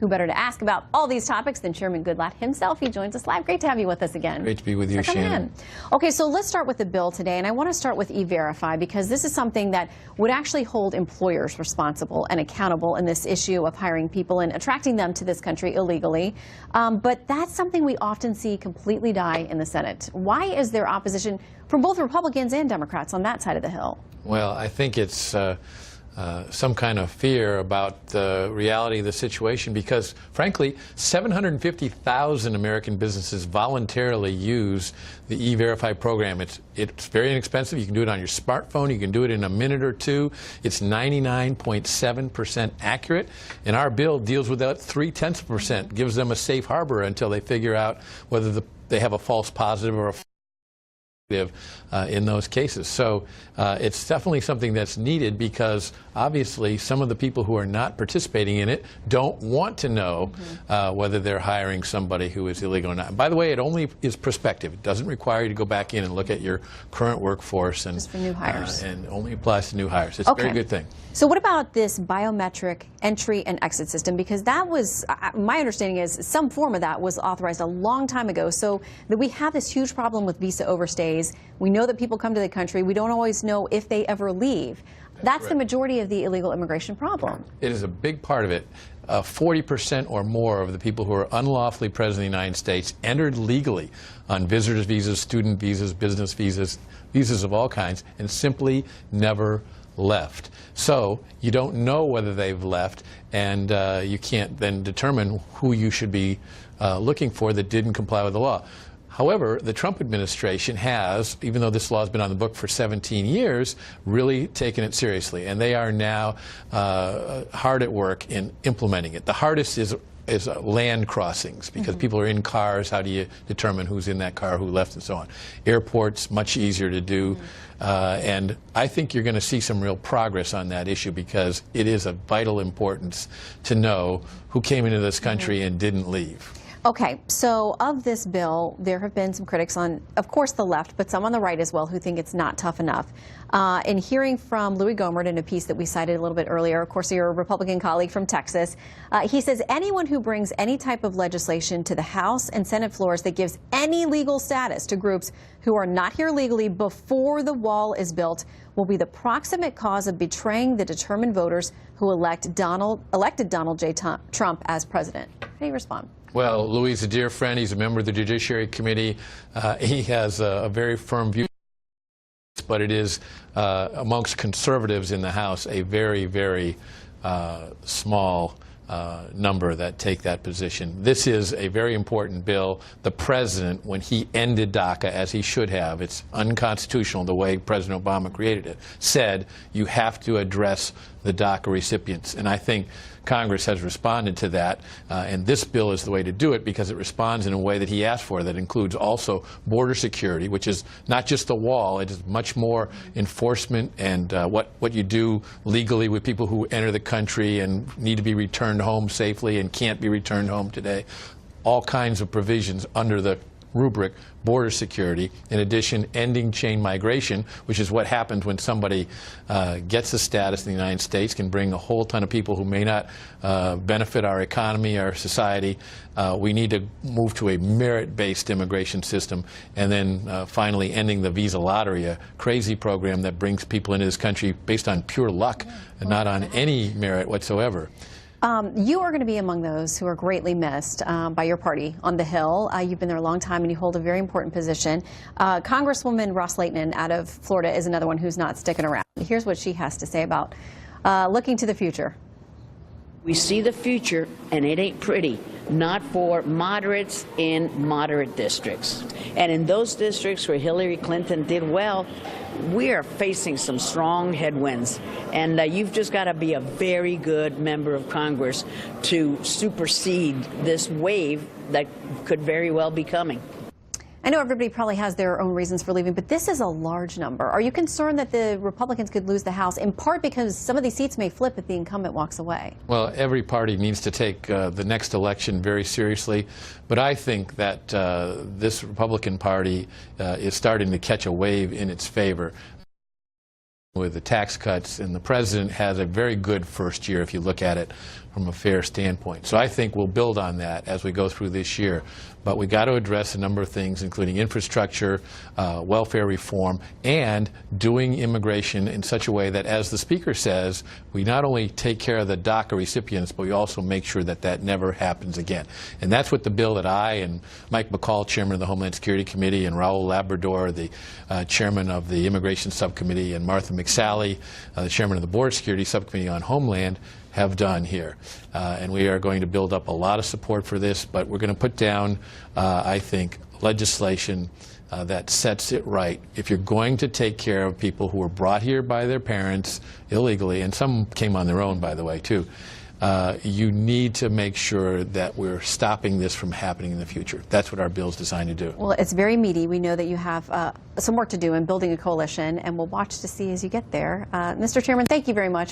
Who better to ask about all these topics than Chairman Goodlatte himself? He joins us live. Great to have you with us again. Great to be with you, Shannon. Okay, so let's start with the bill today, and I want to start with E-Verify because this is something that would actually hold employers responsible and accountable in this issue of hiring people and attracting them to this country illegally. But that's something we often see completely die in the Senate. Why is there opposition from both Republicans and Democrats on that side of the Hill? Well, I think it's some kind of fear about the reality of the situation because, frankly, 750,000 American businesses voluntarily use the E-Verify program. It's very inexpensive. You can do it on your smartphone. You can do it in a minute or two. It's 99.7% accurate. And our bill deals with that 0.3%, gives them a safe harbor until they figure out whether they have a false positive or a in those cases. So it's definitely something that's needed because obviously some of the people who are not participating in it don't want to know whether they're hiring somebody who is illegal or not. By the way, it only is prospective. It doesn't require you to go back in and look at your current workforce and just for new hires. And only applies to new hires. It's a very good thing. So what about this biometric entry and exit system? Because that was, my understanding is some form of that was authorized a long time ago. So that we have this huge problem with visa overstays. We know that people come to the country. We don't always know if they ever leave. That's the majority of the illegal immigration problem. It is a big part of it. 40% or more of the people who are unlawfully present in the United States entered legally on visitors visas, student visas, business visas, visas of all kinds, and simply never left. So you don't know whether they've left, and you can't then determine who you should be looking for that didn't comply with the law. However, the Trump administration has, even though this law has been on the book for 17 years, really taken it seriously, and they are now hard at work in implementing it. The hardest is land crossings because people are in cars. How do you determine who's in that car, who left, and so on? Airports, much easier to do. And I think you're going to see some real progress on that issue because it is of vital importance to know who came into this country and didn't leave. Okay, so of this bill, there have been some critics on, of course, the left, but some on the right as well who think it's not tough enough. In hearing from Louis Gohmert in a piece that we cited a little bit earlier, of course, your Republican colleague from Texas, he says anyone who brings any type of legislation to the House and Senate floors that gives any legal status to groups who are not here legally before the wall is built will be the proximate cause of betraying the determined voters who elected Donald J. Trump as president. How do you respond? Well, Louis is a dear friend. He's a member of the Judiciary Committee. He has a very firm view, but it is amongst conservatives in the House a very, very small number that take that position. This is a very important bill. The president, when he ended DACA, as he should have, it's unconstitutional the way President Obama created it, said you have to address the DACA recipients. And I think Congress has responded to that, and this bill is the way to do it because it responds in a way that he asked for, that includes also border security, which is not just the wall, it is much more enforcement and what you do legally with people who enter the country and need to be returned home safely and can't be returned home today. All kinds of provisions under the rubric border security. In addition, ending chain migration, which is what happens when somebody gets a status in the United States, can bring a whole ton of people who may not benefit our economy, our society. We need to move to a merit-based immigration system, and then finally ending the visa lottery, a crazy program that brings people into this country based on pure luck and not on any merit whatsoever. You are going to be among those who are greatly missed by your party on the Hill. You've been there a long time and you hold a very important position. Congresswoman Ros-Lehtinen out of Florida is another one who's not sticking around. Here's what she has to say about looking to the future. We see the future, and it ain't pretty, not for moderates in moderate districts. And in those districts where Hillary Clinton did well, we are facing some strong headwinds. And you've just got to be a very good member of Congress to supersede this wave that could very well be coming. I know everybody probably has their own reasons for leaving, but this is a large number. Are you concerned that the Republicans could lose the House, in part because some of these seats may flip if the incumbent walks away? Well, every party needs to take the next election very seriously, but I think that this Republican Party is starting to catch a wave in its favor. with the tax cuts, and the president has a very good first year if you look at it from a fair standpoint. So I think we'll build on that as we go through this year. But we got to address a number of things, including infrastructure, welfare reform, and doing immigration in such a way that, as the Speaker says, we not only take care of the DACA recipients, but we also make sure that that never happens again. And that's what the bill that I and Mike McCall, Chairman of the Homeland Security Committee, and Raul Labrador, the Chairman of the Immigration Subcommittee, and Martha McSally, the Chairman of the Board Security Subcommittee on Homeland, have done here. And we are going to build up a lot of support for this, but we're going to put down, I think, legislation that sets it right. If you're going to take care of people who were brought here by their parents illegally, and some came on their own, by the way, too, you need to make sure that we're stopping this from happening in the future. That's what our bill is designed to do. Well, it's very meaty. We know that you have some work to do in building a coalition, and we'll watch to see as you get there. Mr. Chairman, thank you very much.